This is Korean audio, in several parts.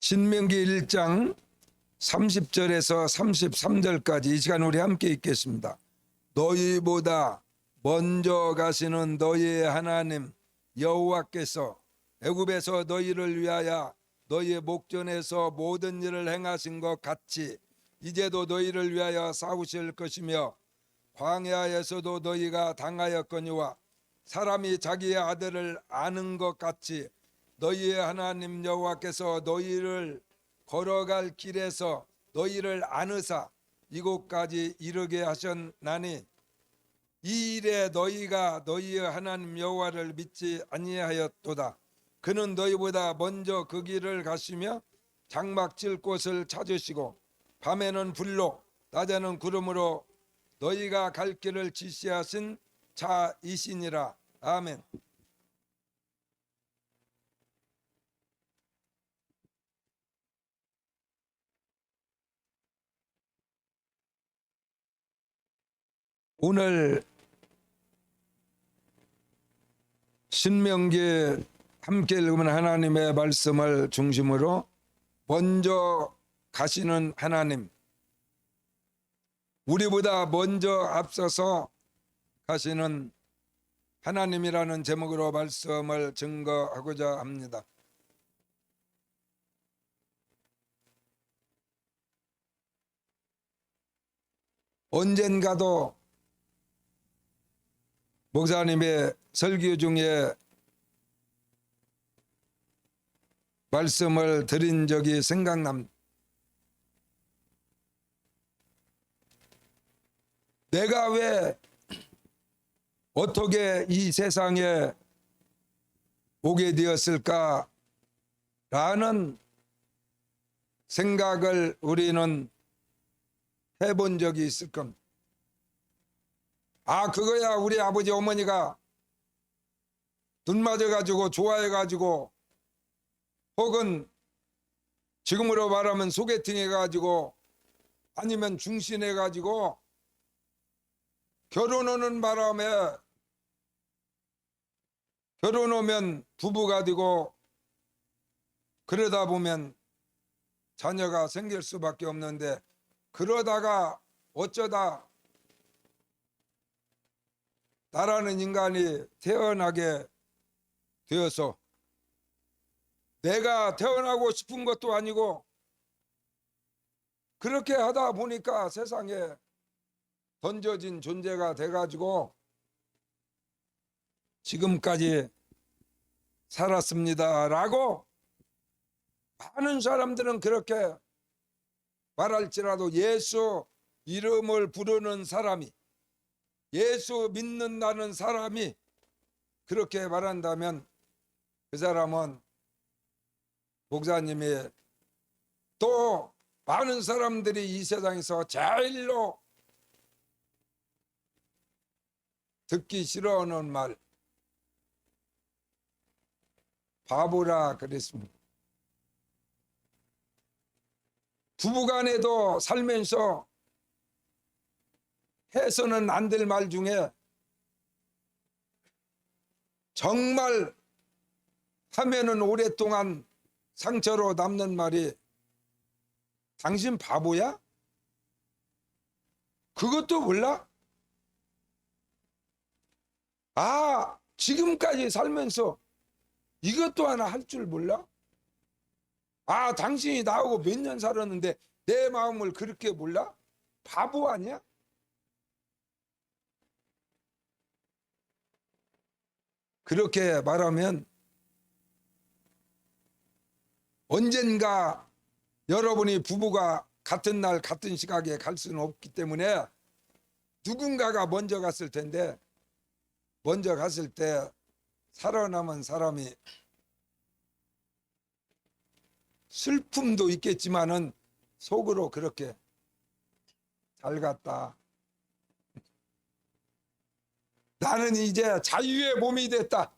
신명기 1장 30절에서 33절까지 이 시간 우리 함께 읽겠습니다. 너희보다 먼저 가시는 너희의 하나님 여호와께서 애굽에서 너희를 위하여 너희의 목전에서 모든 일을 행하신 것 같이 이제도 너희를 위하여 싸우실 것이며 광야에서도 너희가 당하였거니와 사람이 자기의 아들을 아는 것 같이 너희의 하나님 여호와께서 너희를 걸어갈 길에서 너희를 안으사 이곳까지 이르게 하셨나니 이 일에 너희가 너희의 하나님 여호와를 믿지 아니하였도다. 그는 너희보다 먼저 그 길을 가시며 장막 칠 곳을 찾으시고 밤에는 불로 낮에는 구름으로 너희가 갈 길을 지시하신 자이시니라. 아멘. 오늘 신명기 함께 읽으면 하나님의 말씀을 중심으로 먼저 가시는 하나님, 우리보다 먼저 앞서서 가시는 하나님이라는 제목으로 말씀을 증거하고자 합니다. 언젠가도 목사님의 설교 중에 말씀을 드린 적이 생각납니다. 내가 왜 어떻게 이 세상에 오게 되었을까라는 생각을 우리는 해본 적이 있을 겁니다. 그거야 우리 아버지 어머니가 눈 맞아가지고 좋아해가지고 혹은 지금으로 말하면 소개팅 해가지고 아니면 중신해가지고 결혼하는 바람에 결혼하면 부부가 되고 그러다 보면 자녀가 생길 수밖에 없는데 그러다가 어쩌다 나라는 인간이 태어나게 되어서 내가 태어나고 싶은 것도 아니고 그렇게 하다 보니까 세상에 던져진 존재가 돼가지고 지금까지 살았습니다 라고 많은 사람들은 그렇게 말할지라도 예수 이름을 부르는 사람이, 예수 믿는다는 사람이 그렇게 말한다면 그 사람은 목사님이 또 많은 사람들이 이 세상에서 제일로 듣기 싫어하는 말 바보라 그랬습니다. 부부간에도 살면서 해서는 안 될 말 중에 정말 하면은 오랫동안 상처로 남는 말이 당신 바보야? 그것도 몰라? 지금까지 살면서 이것도 하나 할 줄 몰라? 당신이 나하고 몇 년 살았는데 내 마음을 그렇게 몰라? 바보 아니야? 그렇게 말하면 언젠가 여러분이 부부가 같은 날 같은 시각에 갈 수는 없기 때문에 누군가가 먼저 갔을 텐데 먼저 갔을 때 살아남은 사람이 슬픔도 있겠지만은 속으로 그렇게 잘 갔다. 나는 이제 자유의 몸이 됐다.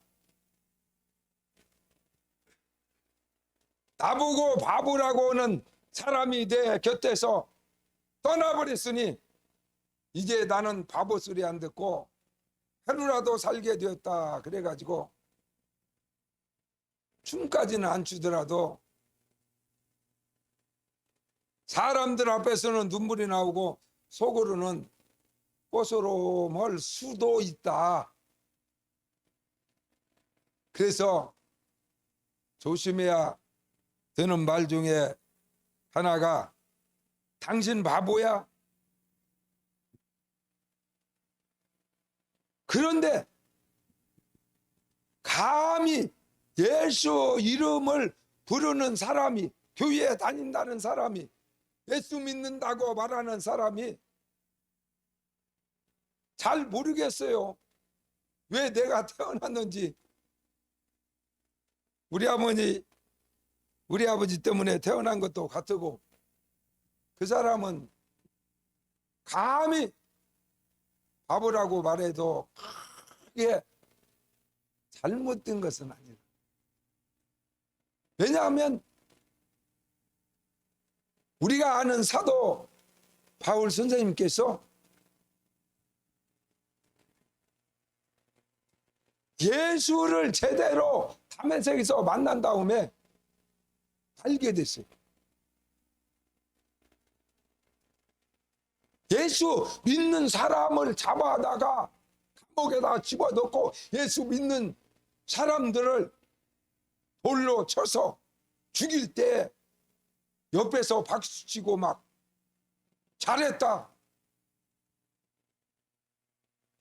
나보고 바보라고 하는 사람이 내 곁에서 떠나버렸으니 이제 나는 바보 소리 안 듣고 하루라도 살게 되었다. 그래가지고 춤까지는 안 추더라도 사람들 앞에서는 눈물이 나오고 속으로는 꼬스러움할 수도 있다. 그래서 조심해야 되는 말 중에 하나가 당신 바보야? 그런데 감히 예수 이름을 부르는 사람이, 교회에 다닌다는 사람이, 예수 믿는다고 말하는 사람이 잘 모르겠어요. 왜 내가 태어났는지. 우리 어머니, 우리 아버지 때문에 태어난 것도 같고, 그 사람은 감히 바보라고 말해도 크게 잘못된 것은 아니에요. 왜냐하면 우리가 아는 사도 바울 선생님께서 예수를 제대로 다메섹에서 만난 다음에 알게 됐어요. 예수 믿는 사람을 잡아다가 감옥에다 집어넣고 예수 믿는 사람들을 돌로 쳐서 죽일 때 옆에서 박수치고 막 잘했다.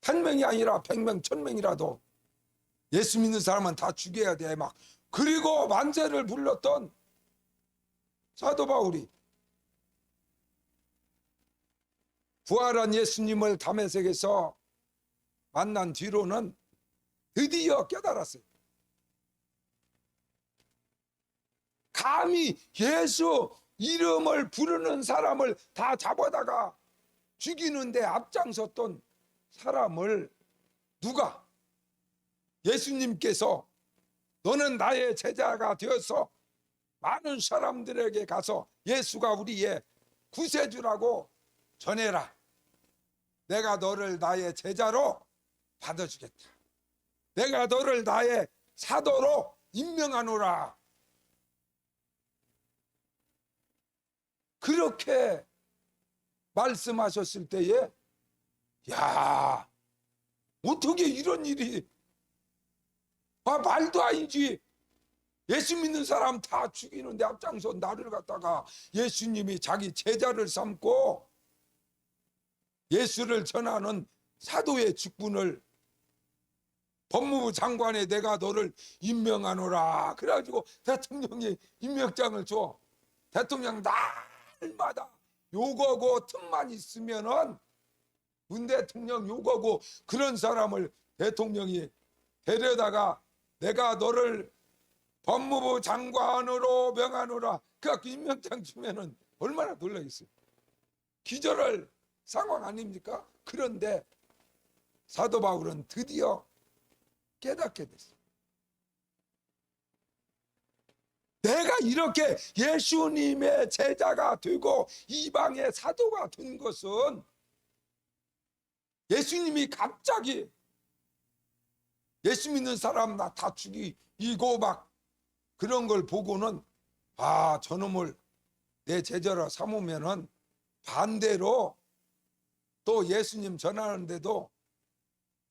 1,000명이 아니라 100명, 1,000명이라도 예수 믿는 사람은 다 죽여야 돼. 막 그리고 만세를 불렀던 사도 바울이 부활한 예수님을 다메섹에서 만난 뒤로는 드디어 깨달았어요. 감히 예수 이름을 부르는 사람을 다 잡아다가 죽이는데 앞장섰던 사람을 누가? 예수님께서 너는 나의 제자가 되어서 많은 사람들에게 가서 예수가 우리의 구세주라고 전해라. 내가 너를 나의 제자로 받아주겠다. 내가 너를 나의 사도로 임명하노라. 그렇게 말씀하셨을 때에 야, 어떻게 이런 일이 말도 아니지. 예수 믿는 사람 다 죽이는데 앞장서 나를 갖다가 예수님이 자기 제자를 삼고 예수를 전하는 사도의 직분을 법무부 장관에 내가 너를 임명하노라. 그래가지고 대통령이 임명장을 줘. 대통령 날마다 욕하고 틈만 있으면은 문 대통령 욕하고 그런 사람을 대통령이 데려다가 내가 너를 법무부 장관으로 명하노라. 그 임명장 주면은 얼마나 놀라겠어요. 기절할 상황 아닙니까? 그런데 사도 바울은 드디어 깨닫게 됐어요. 내가 이렇게 예수님의 제자가 되고 이방의 사도가 된 것은 예수님이 갑자기 예수 믿는 사람 나 다 죽이고 막 그런 걸 보고는 아, 저놈을 내 제자로 삼으면은 반대로 또 예수님 전하는데도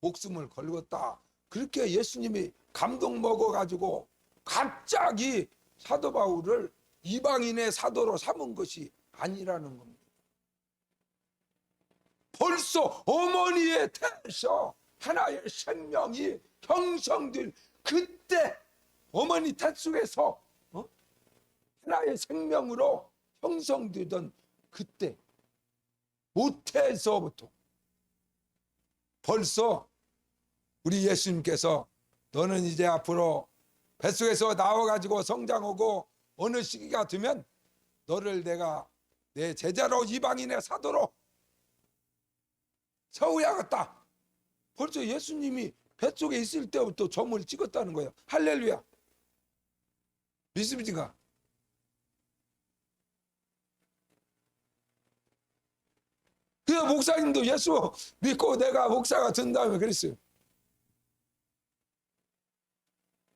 목숨을 걸었다. 그렇게 예수님이 감동 먹어가지고 갑자기 사도 바울을 이방인의 사도로 삼은 것이 아니라는 겁니다. 벌써 어머니의 태에서 하나의 생명이 형성될 그때 어머니 태 속에서 하나의 생명으로 형성되던 그때 모태에서부터 벌써 우리 예수님께서 너는 이제 앞으로 뱃속에서 나와가지고 성장하고 어느 시기가 되면 너를 내가 내 제자로 이방인의 사도로 세워야겠다. 벌써 예수님이 뱃속에 있을 때부터 점을 찍었다는 거예요. 할렐루야. 믿습니까? 그 목사님도 예수 믿고 내가 목사가 된 다음에 그랬어요.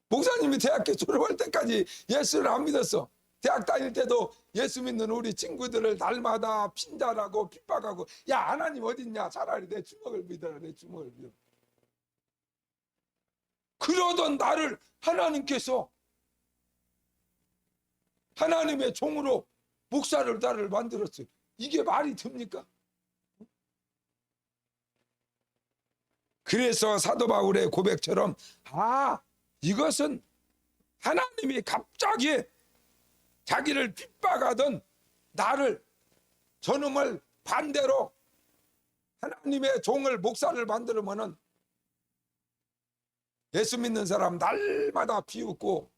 목사님이 대학교 졸업할 때까지 예수를 안 믿었어. 대학 다닐 때도 예수 믿는 우리 친구들을 날마다 핀잔하고 핍박하고, 야 하나님 어딨냐, 차라리 내 주먹을 믿어라, 내 주먹을 믿어라. 그러던 나를 하나님께서 하나님의 종으로 목사를 나를 만들었어요. 이게 말이 됩니까? 그래서 사도 바울의 고백처럼, 이것은 하나님이 갑자기 자기를 핍박하던 나를, 저놈을 반대로 하나님의 종을, 목사를 만들면은 예수 믿는 사람 날마다 비웃고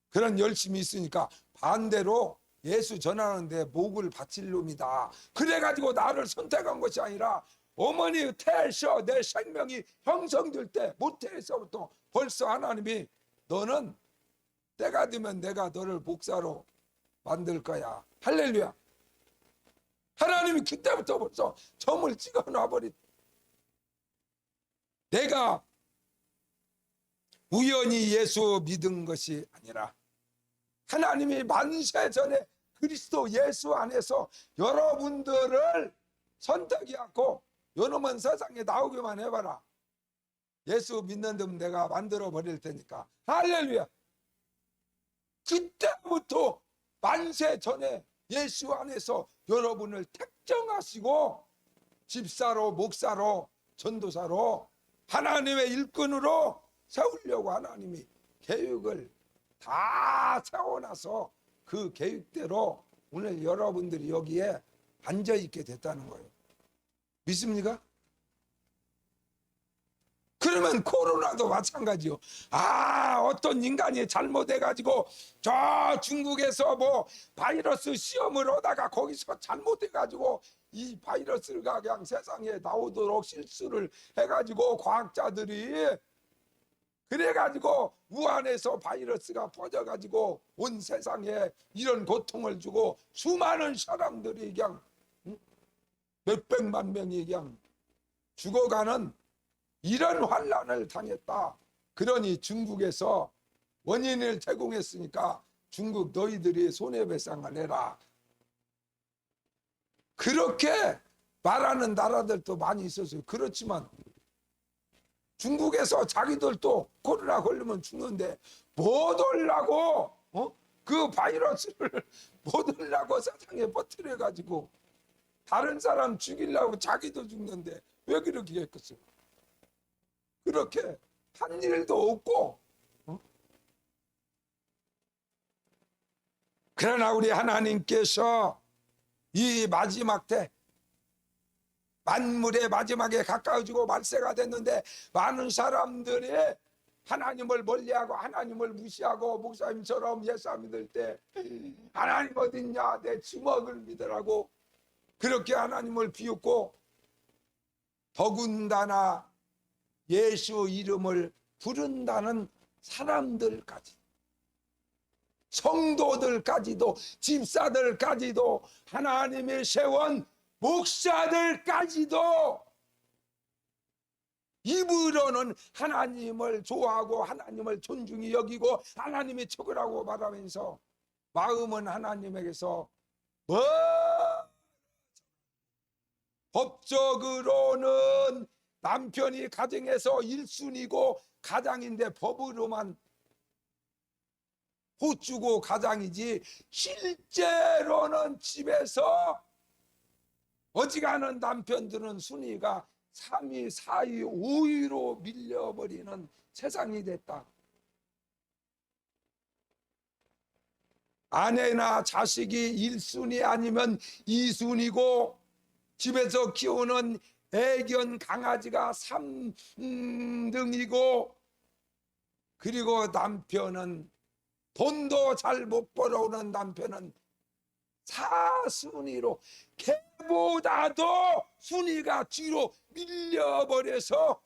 그런 열심이 있으니까 반대로 예수 전하는데 목을 바칠 놈이다. 그래가지고 나를 선택한 것이 아니라 어머니 태에서 내 생명이 형성될 때, 모태에서부터 벌써 하나님이 너는 때가 되면 내가 너를 목사로 만들 거야. 할렐루야. 하나님이 그때부터 벌써 점을 찍어 놔버린. 내가 우연히 예수 믿은 것이 아니라 하나님이 만세 전에 그리스도 예수 안에서 여러분들을 선택해갖고 요놈은 세상에 나오기만 해봐라, 예수 믿는 놈 내가 만들어 버릴 테니까. 할렐루야. 그때부터 만세 전에 예수 안에서 여러분을 택정하시고 집사로, 목사로, 전도사로, 하나님의 일꾼으로 세우려고 하나님이 계획을 다 세워놔서 그 계획대로 오늘 여러분들이 여기에 앉아있게 됐다는 거예요. 믿습니까? 그러면 코로나도 마찬가지요. 어떤 인간이 잘못해가지고 저 중국에서 뭐 바이러스 시험을 하다가 거기서 잘못해가지고 이 바이러스가 그냥 세상에 나오도록 실수를 해가지고 과학자들이 그래가지고 우한에서 바이러스가 퍼져가지고 온 세상에 이런 고통을 주고 수많은 사람들이 그냥 몇백만 명이 그냥 죽어가는 이런 환난을 당했다. 그러니 중국에서 원인을 제공했으니까 중국 너희들이 손해배상을 해라. 그렇게 말하는 나라들도 많이 있었어요. 그렇지만 중국에서 자기들도 코로나 걸리면 죽는데 못 올라고 그 바이러스를 못 올라고 세상에 퍼뜨려가지고 다른 사람 죽이려고 자기도 죽는데 왜 그렇게 했겠어요? 그렇게 한 일도 없고. 그러나 우리 하나님께서 이 마지막 때 만물의 마지막에 가까워지고 말세가 됐는데 많은 사람들이 하나님을 멀리하고 하나님을 무시하고 목사님처럼 예수 믿을 때 하나님 어딨냐, 내 주먹을 믿으라고 그렇게 하나님을 비웃고, 더군다나 예수 이름을 부른다는 사람들까지, 성도들까지도, 집사들까지도, 하나님의 세운 목사들까지도 입으로는 하나님을 좋아하고 하나님을 존중히 여기고 하나님의 척이라고 말하면서 마음은 하나님에게서 법적으로는 남편이 가정에서 1순위고 가장인데 법으로만 호주고 가장이지 실제로는 집에서 어지간한 남편들은 순위가 3위, 4위, 5위로 밀려버리는 세상이 됐다. 아내나 자식이 1순위 아니면 2순위고 집에서 키우는 애견 강아지가 3등이고, 그리고 남편은 돈도 잘 못 벌어오는 남편은 4순위로 걔보다도 순위가 뒤로 밀려버려서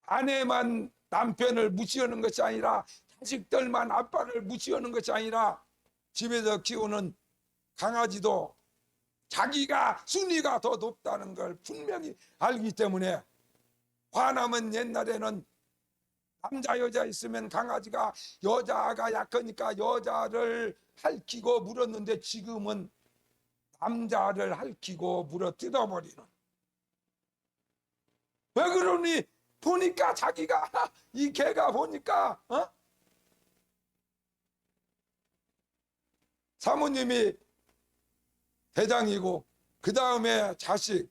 아내만 남편을 무시하는 것이 아니라 자식들만 아빠를 무시하는 것이 아니라 집에서 키우는 강아지도 자기가 순위가 더 높다는 걸 분명히 알기 때문에, 화남은 옛날에는 남자 여자 있으면 강아지가 여자가 약하니까 여자를 핥히고 물었는데 지금은 남자를 핥히고 물어 뜯어버리는. 왜 그러니? 보니까 자기가 이 개가 보니까 사모님이 대장이고 그 다음에 자식,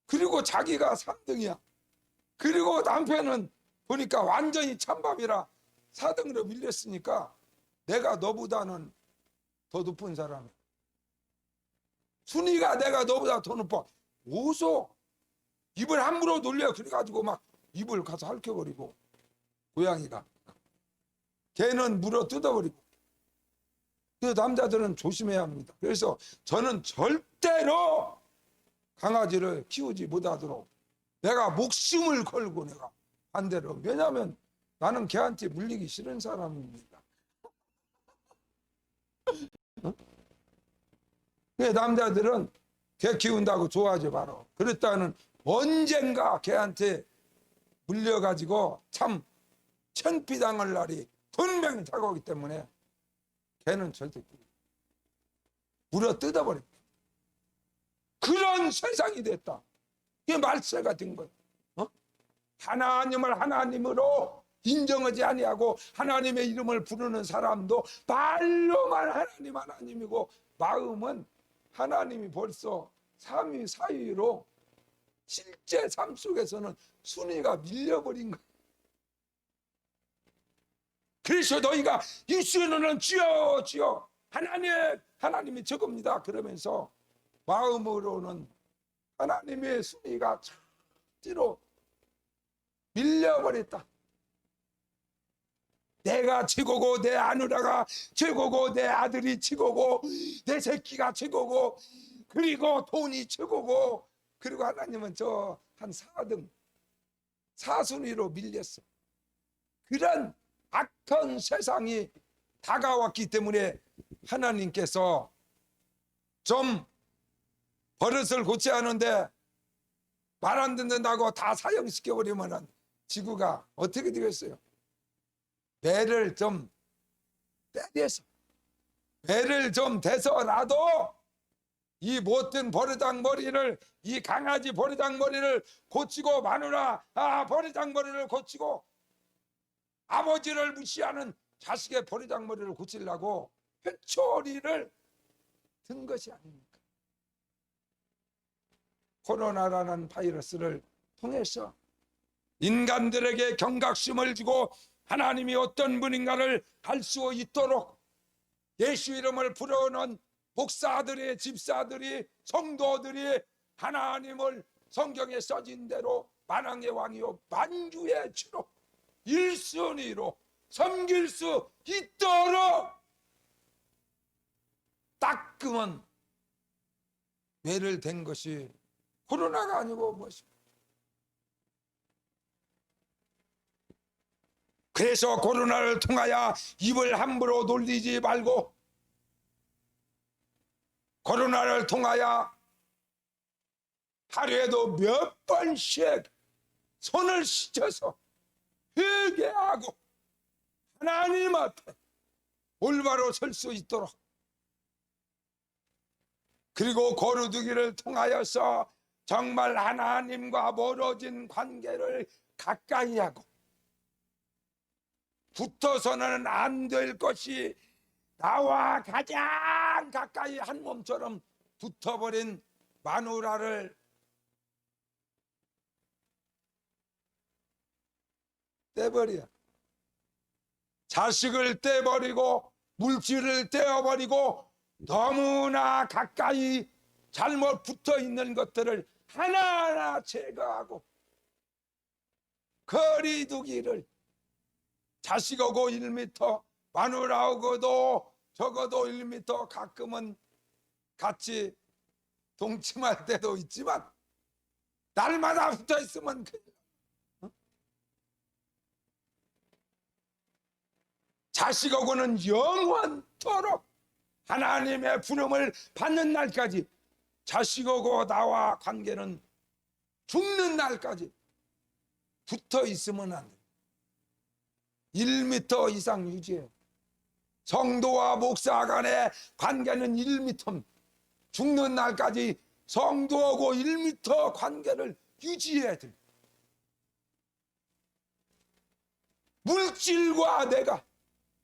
그리고 자기가 3등이야. 그리고 남편은 보니까 완전히 찬밥이라 4등으로 밀렸으니까 내가 너보다는 더 높은 사람이야. 순위가 내가 너보다 더 높아. 오소 입을 함부로 놀려. 그래가지고 막 입을 가서 핥혀버리고, 고양이가 걔는 물어 뜯어버리고. 그 남자들은 조심해야 합니다. 그래서 저는 절대로 강아지를 키우지 못하도록 내가 목숨을 걸고 내가 반대로. 왜냐하면 나는 걔한테 물리기 싫은 사람입니다. 그 남자들은 걔 키운다고 좋아하지 마라. 그랬다는 언젠가 걔한테 물려가지고 참 천피당할 날이 분명히 다가오기 때문에 걔는 절대 물어 뜯어버립니다. 그런 세상이 됐다. 이게 말세가 된 거예요. 하나님을 하나님으로 인정하지 아니하고 하나님의 이름을 부르는 사람도 말로만 하나님 하나님이고 마음은 하나님이 벌써 삼위 사위로 실제 삶 속에서는 순위가 밀려버린 거예요. 그래서 너희가 이스라엘은 주여 주여 하나님이 저겁니다 그러면서 마음으로는 하나님의 순위가 천지로 밀려버렸다. 내가 최고고 내 아누라가 최고고 내 아들이 최고고 내 새끼가 최고고 그리고 돈이 최고고, 그리고 하나님은 저 한 4등 4순위로 밀렸어. 그런 악한 세상이 다가왔기 때문에 하나님께서 좀 버릇을 고쳐야 하는데 말 안 듣는다고 다 사형시켜버리면 지구가 어떻게 되겠어요? 매를 좀 때려서 매를 좀 대서라도 이 못된 버르장머리를, 이 강아지 버르장머리를 고치고, 마누라 버르장머리를 고치고, 아버지를 무시하는 자식의 버르장머리를 고치려고 회초리를 든 것이 아닙니까? 코로나라는 바이러스를 통해서 인간들에게 경각심을 주고 하나님이 어떤 분인가를 알 수 있도록 예수 이름을 부르는 목사들이, 집사들이, 성도들이 하나님을 성경에 써진 대로 만왕의 왕이요 만주의 주로 1순위로 섬길 수 있도록 따끔한 매를 댄 것이 코로나가 아니고 무엇입니까? 그래서 코로나를 통하여 입을 함부로 놀리지 말고, 코로나를 통하여 하루에도 몇 번씩 손을 씻어서 회개하고 하나님 앞에 올바로 설 수 있도록, 그리고 거루두기를 통하여서 정말 하나님과 멀어진 관계를 가까이 하고, 붙어서는 안 될 것이 나와 가장 가까이 한 몸처럼 붙어버린 마누라를 떼버려. 자식을 떼버리고 물질을 떼어버리고 너무나 가까이 잘못 붙어 있는 것들을 하나하나 제거하고 거리두기를, 자식하고 1m, 마누라하고도 적어도 1m 가끔은 같이 동침할 때도 있지만 날마다 붙어 있으면 자식하고는 영원토록 하나님의 부름을 받는 날까지, 자식하고 나와 관계는 죽는 날까지 붙어 있으면 안 돼. 1m 이상 유지해. 성도와 목사 간의 관계는 1m. 죽는 날까지 성도하고 1m 관계를 유지해야 돼. 물질과 내가,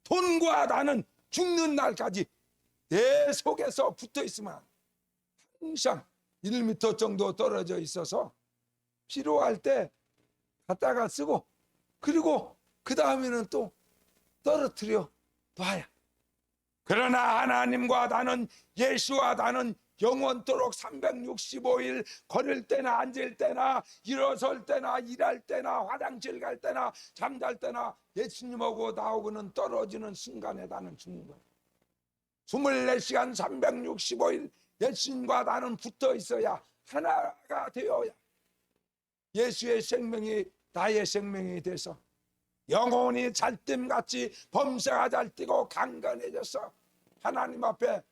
돈과 나는 죽는 날까지 내 속에서 붙어 있으면 항상 1m 정도 떨어져 있어서 필요할 때 갖다가 쓰고, 그리고 그 다음에는 또 떨어뜨려 놔야. 그러나 하나님과 나는, 예수와 나는 영원토록 365일 걸을 때나 앉을 때나 일어설 때나 일할 때나 화장실 갈 때나 잠잘 때나 예수님하고 나하고는 떨어지는 순간에 나는 죽는 거야. 24시간 365일 예수님과 나는 붙어 있어야 하나가 되어야 예수의 생명이 나의 생명이 돼서 영혼이 잘뜸같이 범사가 잘 뛰고 강건해져서 하나님 앞에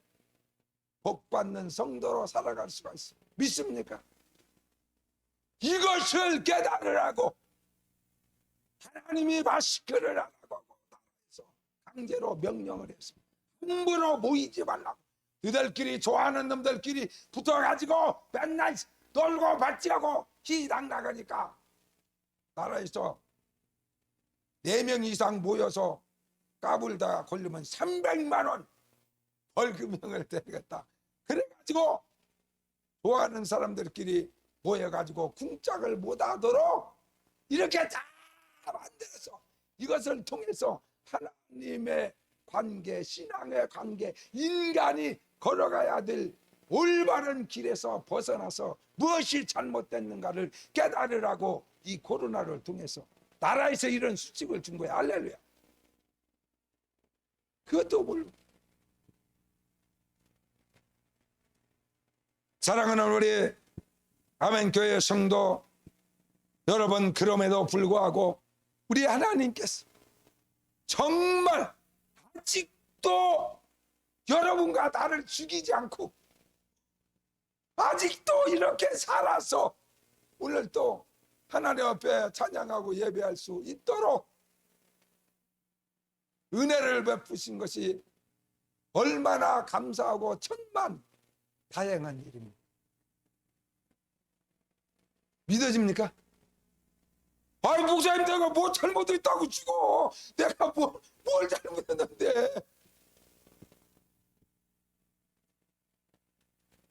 복받는 성도로 살아갈 수가 있어. 믿습니까? 이것을 깨달으라고 하나님이 마스크를 하라고 나라에서 강제로 명령을 해서 함부로 모이지 말라고. 너희들끼리 좋아하는 놈들끼리 붙어가지고 맨날 놀고 받지하고 희당 나가니까 나라에서 4명 이상 모여서 까불다가 걸리면 300만 원 벌금형을 때리겠다. 그래가지고 좋아하는 사람들끼리 모여가지고 궁짝을 못하도록 이렇게 다 만들어서 이것을 통해서 하나님의 관계, 신앙의 관계, 인간이 걸어가야 될 올바른 길에서 벗어나서 무엇이 잘못됐는가를 깨달으라고 이 코로나를 통해서 나라에서 이런 수칙을 준 거야. 할렐루야. 그것도 뭘. 사랑하는 우리 아멘교회 성도 여러분, 그럼에도 불구하고 우리 하나님께서 정말 아직도 여러분과 나를 죽이지 않고 아직도 이렇게 살아서 오늘 또 하나님 앞에 찬양하고 예배할 수 있도록 은혜를 베푸신 것이 얼마나 감사하고 천만 다행한 일입니다. 믿어집니까? 아이, 목사님, 내가 뭐 잘못했다고 죽어. 내가 뭘 잘못했는데.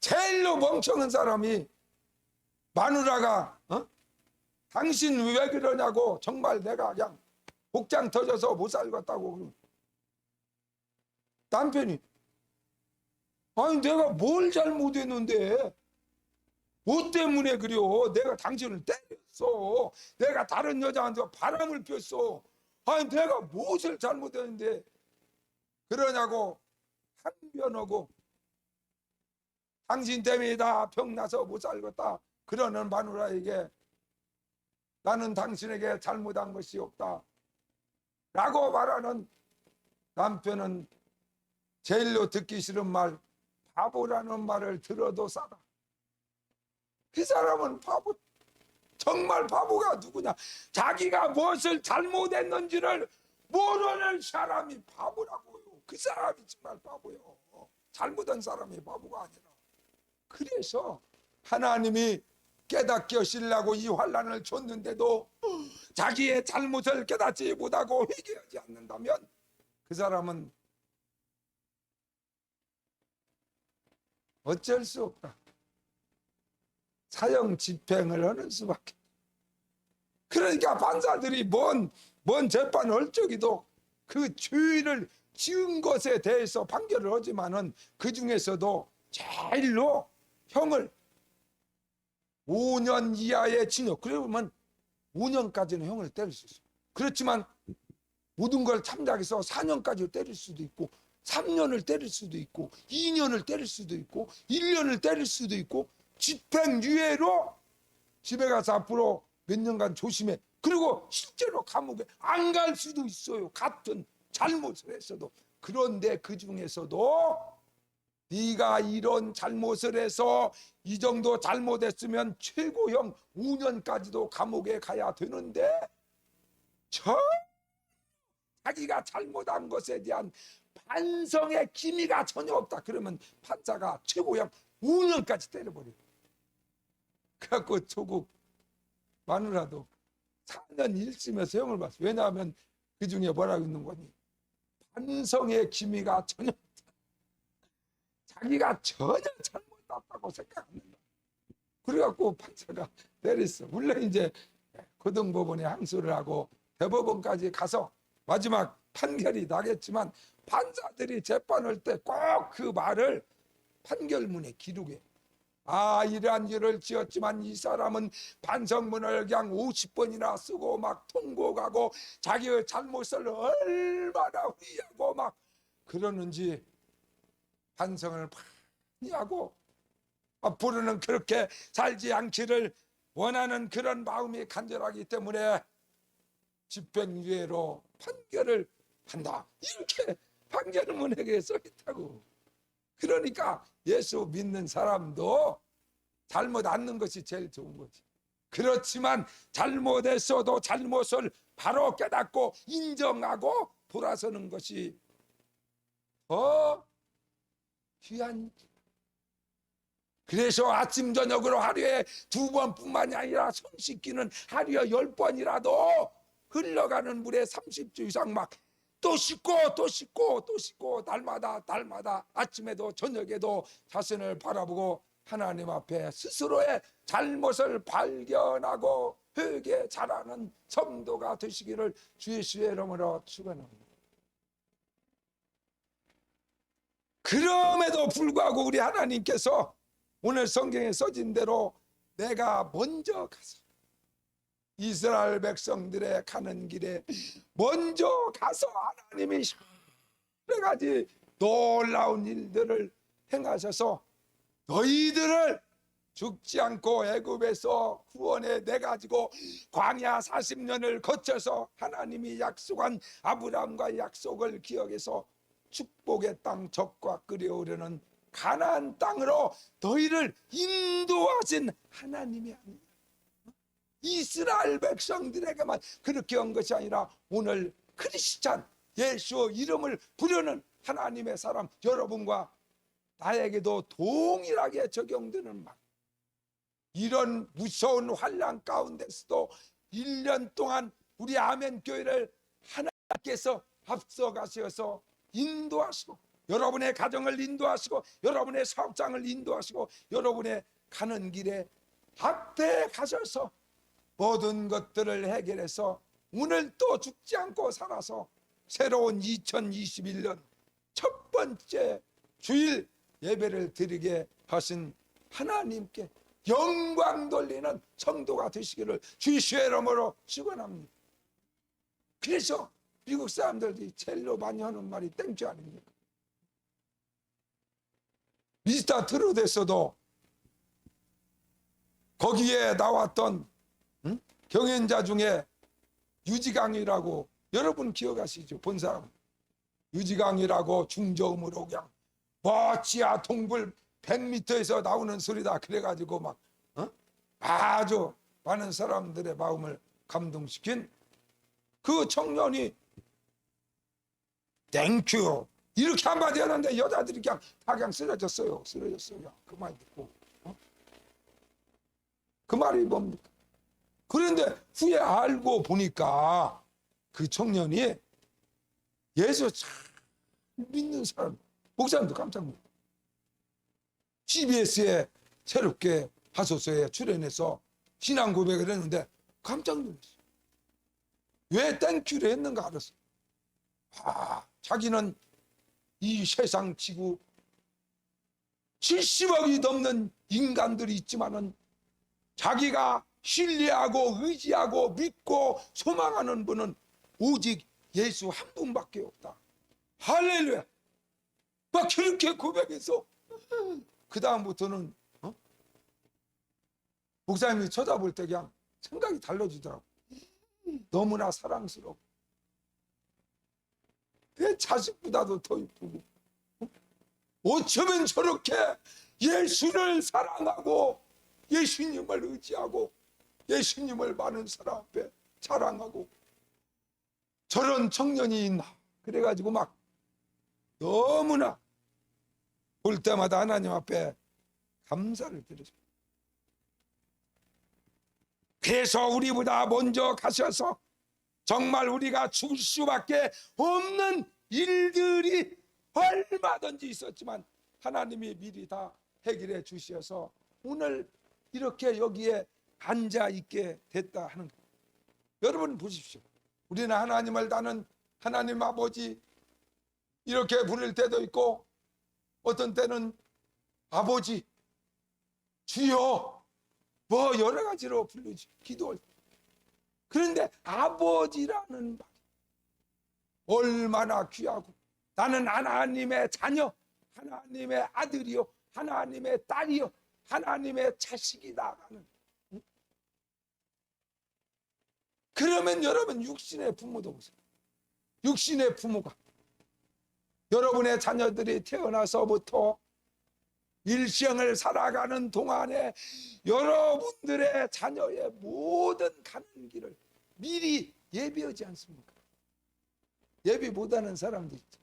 제일로 멍청한 사람이 마누라가 당신 왜 그러냐고, 정말 내가 그냥 복장 터져서 못 살겠다고. 남편이 아니, 내가 뭘 잘못했는데 뭐 때문에 그래요? 내가 당신을 때렸어. 내가 다른 여자한테 바람을 폈어. 아니, 내가 무엇을 잘못했는데 그러냐고 항변하고, 당신 때문에 다 병나서 못 살겠다 그러는 마누라에게 나는 당신에게 잘못한 것이 없다 라고 말하는 남편은 제일로 듣기 싫은 말, 바보라는 말을 들어도 싸다. 그 사람은 바보, 정말 바보가 누구냐? 자기가 무엇을 잘못했는지를 모르는 사람이 바보라고요. 그 사람이 정말 바보요. 잘못한 사람이 바보가 아니라. 그래서 하나님이 깨닫게 하시려고 이 환난을 줬는데도 자기의 잘못을 깨닫지 못하고 회개하지 않는다면 그 사람은 어쩔 수 없다. 사형 집행을 하는 수밖에. 그러니까 판사들이 뭔 재판을 할 적이도 그 죄를 지은 것에 대해서 판결을 하지만은 그 중에서도 제일로 형을 5년 이하의 징역, 그러면 5년까지는 형을 때릴 수 있어요. 그렇지만 모든 걸 참작해서 4년까지 때릴 수도 있고 3년을 때릴 수도 있고 2년을 때릴 수도 있고 1년을 때릴 수도 있고 집행유예로 집에 가서 앞으로 몇 년간 조심해. 그리고 실제로 감옥에 안 갈 수도 있어요. 같은 잘못을 했어도. 그런데 그 중에서도 네가 이런 잘못을 해서 이 정도 잘못했으면 최고형 5년까지도 감옥에 가야 되는데 자기가 잘못한 것에 대한 반성의 기미가 전혀 없다. 그러면 판사가 최고형 5년까지 때려버려. 그래갖고 조국 마누라도 4년 1심에서 형을 봤어. 왜냐하면 그 중에 뭐라고 있는 거니? 반성의 기미가 전혀 없다. 자기가 전혀 잘못했다고 생각합니다. 그래갖고 판사가 내렸어. 물론 이제 고등법원에 항소를 하고 대법원까지 가서 마지막 판결이 나겠지만 판사들이 재판할 때 꼭 그 말을 판결문에 기록해. 아, 이러한 일을 지었지만 이 사람은 반성문을 그냥 50번이나 쓰고 막 통곡하고 자기의 잘못을 얼마나 후회하고 막 그러는지 반성을 많이 하고 앞으로는 그렇게 살지 않기를 원하는 그런 마음이 간절하기 때문에 집행유예로 판결을 한다. 이렇게 판결문에 써 있다고. 그러니까 예수 믿는 사람도 잘못 않는 것이 제일 좋은 거지. 그렇지만 잘못했어도 잘못을 바로 깨닫고 인정하고 돌아서는 것이 더 귀한. 그래서 아침 저녁으로 하루에 2번뿐만이 아니라 손 씻기는 하루에 10번이라도 흘러가는 물에 30주 이상 막 또 씻고 또 씻고 또 씻고 날마다 아침에도 저녁에도 자신을 바라보고 하나님 앞에 스스로의 잘못을 발견하고 회개 잘하는 성도가 되시기를 주의 이름으로 축원합니다. 그럼에도 불구하고 우리 하나님께서 오늘 성경에 써진 대로 내가 먼저 가서 이스라엘 백성들의 가는 길에 먼저 가서 하나님이 여러 가지 놀라운 일들을 행하셔서 너희들을 죽지 않고 애굽에서 구원해 내가지고 광야 40년을 거쳐서 하나님이 약속한 아브라함과 약속을 기억해서 축복의 땅 적과 끓여오르는 가나안 땅으로 너희를 인도하신 하나님이 아니냐. 이스라엘 백성들에게만 그렇게 한 것이 아니라 오늘 크리스찬 예수 이름을 부르는 하나님의 사람 여러분과 나에게도 동일하게 적용되는 말. 이런 무서운 환난 가운데서도 1년 동안 우리 아멘교회를 하나님께서 앞서가셔서 인도하시고 여러분의 가정을 인도하시고 여러분의 사업장을 인도하시고 여러분의 가는 길에 앞에 가셔서 모든 것들을 해결해서 오늘 또 죽지 않고 살아서 새로운 2021년 첫 번째 주일 예배를 드리게 하신 하나님께 영광 돌리는 성도가 되시기를 주의 이름으로 축원합니다. 그래서 미국 사람들이 제일로 많이 하는 말이 땡큐 아닙니까? 미스터 트롯에서도 거기에 나왔던 경연자 중에 유지강이라고 여러분 기억하시죠? 본 사람 유지강이라고 중저음으로 그냥 지하 동굴 100m에서 나오는 소리다 그래가지고 막 아주 많은 사람들의 마음을 감동시킨 그 청년이 땡큐 이렇게 한마디 하는데 여자들이 그냥 다 그냥 쓰러졌어요. 그 말 듣고 그 말이 뭡니까? 그런데 후에 알고 보니까 그 청년이 예수 참 믿는 사람, 목사님도 깜짝 놀랐어요. CBS에 새롭게 하소서에 출연해서 신앙 고백을 했는데 깜짝 놀랐어요. 왜 땡큐를 했는가 알았어요. 자기는 이 세상 지구 70억이 넘는 인간들이 있지만은 자기가 신뢰하고 의지하고 믿고 소망하는 분은 오직 예수 한 분밖에 없다. 할렐루야. 막 그렇게 고백해서 그 다음부터는 목사님이 쳐다볼 때 그냥 생각이 달라지더라고. 너무나 사랑스럽고 내 자식보다도 더 이쁘고 어쩌면 저렇게 예수를 사랑하고 예수님을 의지하고 예수님을 많은 사람 앞에 자랑하고 저런 청년이 있나 그래가지고 막 너무나 볼 때마다 하나님 앞에 감사를 드리죠. 그래서 우리보다 먼저 가셔서 정말 우리가 죽을 수밖에 없는 일들이 얼마든지 있었지만 하나님이 미리 다 해결해 주셔서 오늘 이렇게 여기에 앉아 있게 됐다 하는 거예요. 여러분 보십시오. 우리는 하나님을 다는 하나님 아버지 이렇게 부를 때도 있고 어떤 때는 아버지, 주여 뭐 여러 가지로 부르지 기도할 때. 그런데 아버지라는 말 얼마나 귀하고 나는 하나님의 자녀, 하나님의 아들이요, 하나님의 딸이요, 하나님의 자식이다 하는. 그러면 여러분 육신의 부모도 보세요. 육신의 부모가 여러분의 자녀들이 태어나서부터 일생을 살아가는 동안에 여러분들의 자녀의 모든 가는 길을 미리 예비하지 않습니까? 예비 못하는 사람도 있죠.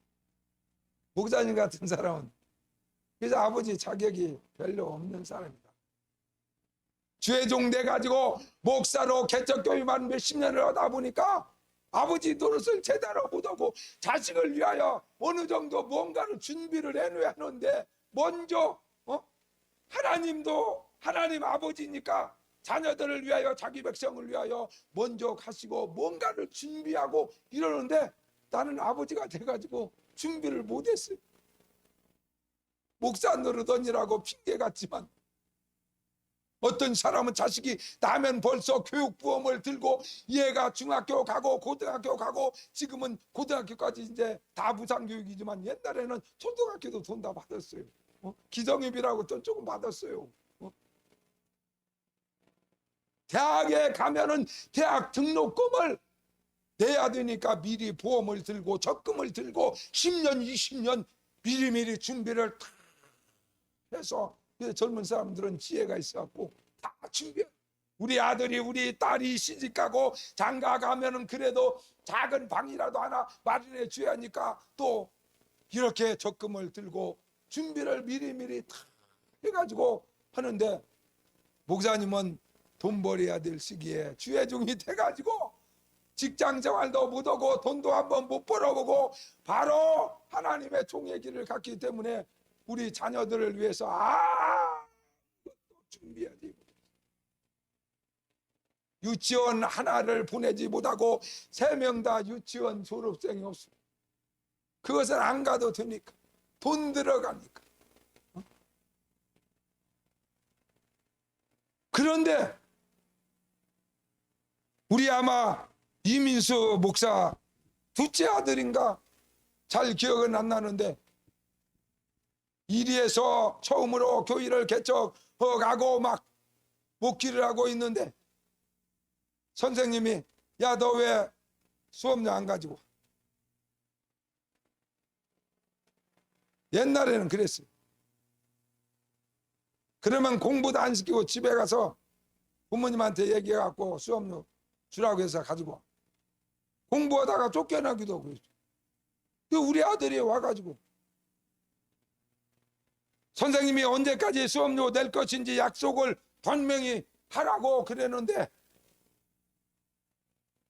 목사님 같은 사람은 그래서 아버지 자격이 별로 없는 사람이다. 주의종 돼가지고 목사로 개척교회만 몇십 년을 하다 보니까 아버지 노릇을 제대로 못하고 자식을 위하여 어느 정도 뭔가를 준비를 해놓아야 하는데 먼저 하나님도 하나님 아버지니까 자녀들을 위하여 자기 백성을 위하여 먼저 가시고 뭔가를 준비하고 이러는데 나는 아버지가 돼가지고 준비를 못했어요. 목사 노릇하느라고 핑계 같지만 어떤 사람은 자식이 나면 벌써 교육부험을 들고 얘가 중학교 가고 고등학교 가고 지금은 고등학교까지 이제 다 무상교육이지만 옛날에는 초등학교도 돈 다 받았어요. 기성입이라고 돈 조금 받았어요. 대학에 가면은 대학 등록금을 내야 되니까 미리 보험을 들고 적금을 들고 10년 20년 미리미리 준비를 다 해서 젊은 사람들은 지혜가 있어갖고 다 준비해. 우리 아들이 우리 딸이 시집가고 장가 가면은 그래도 작은 방이라도 하나 마련해 줘야 하니까 또 이렇게 적금을 들고 준비를 미리미리 다 해가지고 하는데 목사님은 돈 벌어야 될 시기에 주의종이 돼가지고 직장 생활도 못하고 돈도 한번 못 벌어보고 바로 하나님의 종의 길을 갔기 때문에 우리 자녀들을 위해서 준비해야 되고 유치원 하나를 보내지 못하고 3명 다 유치원 졸업생이 없습니다. 그것은 안 가도 되니까 돈 들어가니까. 그런데 우리 아마 이민수 목사 둘째 아들인가 잘 기억은 안 나는데 이리에서 처음으로 교회를 개척하고 막 목기를 하고 있는데 선생님이 야 너 왜 수업료 안 가지고 와? 옛날에는 그랬어요. 그러면 공부도 안 시키고 집에 가서 부모님한테 얘기해갖고 수업료 주라고 해서 가지고 와. 공부하다가 쫓겨나기도 하고 그랬죠. 우리 아들이 와가지고 선생님이 언제까지 수업료 낼 것인지 약속을 분명히 하라고 그랬는데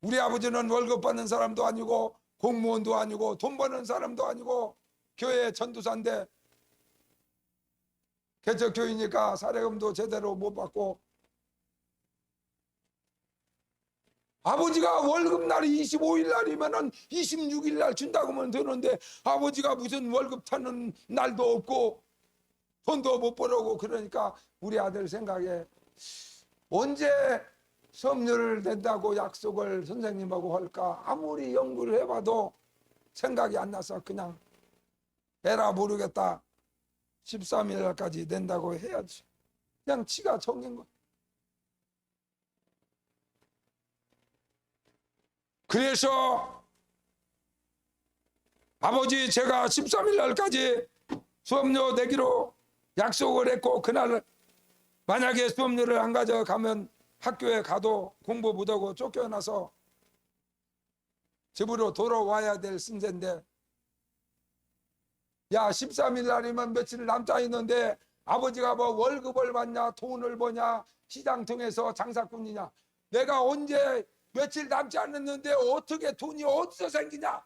우리 아버지는 월급 받는 사람도 아니고 공무원도 아니고 돈 버는 사람도 아니고 교회 전도사인데 개척교회니까 사례금도 제대로 못 받고 아버지가 월급날이 25일 날이면은 26일 날 준다고 하면 되는데 아버지가 무슨 월급 타는 날도 없고 돈도 못 벌어고 그러니까 우리 아들 생각에 언제 수업료를 낸다고 약속을 선생님하고 할까 아무리 연구를 해봐도 생각이 안 나서 그냥 에라 모르겠다 13일 날까지 낸다고 해야지 그냥 지가 정인 거야. 그래서 아버지 제가 13일 날까지 수업료 내기로 약속을 했고 그날 만약에 수업료를 안 가져가면 학교에 가도 공부 못하고 쫓겨나서 집으로 돌아와야 될 신세인데, 야 13일 날이면 며칠 남자 있는데 아버지가 뭐 월급을 받냐 돈을 버냐 시장 통해서 장사꾼이냐, 내가 언제 며칠 남지 않았는데 어떻게 돈이 어디서 생기냐.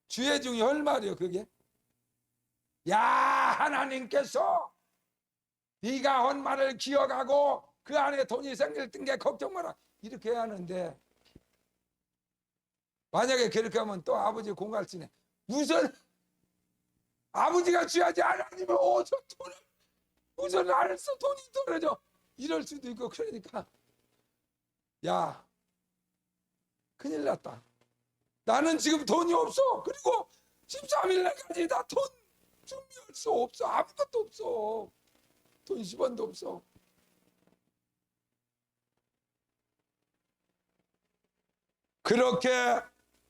주의 중에 할 말이요 그게. 야 하나님께서 네가 한 말을 기억하고 그 안에 돈이 생길 게 걱정 마라 이렇게 해야 하는데, 만약에 그렇게 하면 또 아버지 공갈치네. 무슨 아버지가 취하지 않으면 어디서 돈을, 무슨 안에서 돈이 떨어져, 이럴 수도 있고. 그러니까 야 큰일 났다. 나는 지금 돈이 없어. 그리고 13일 날까지 나 돈 준비할 수 없어. 아무것도 없어. 돈 10원도 없어. 그렇게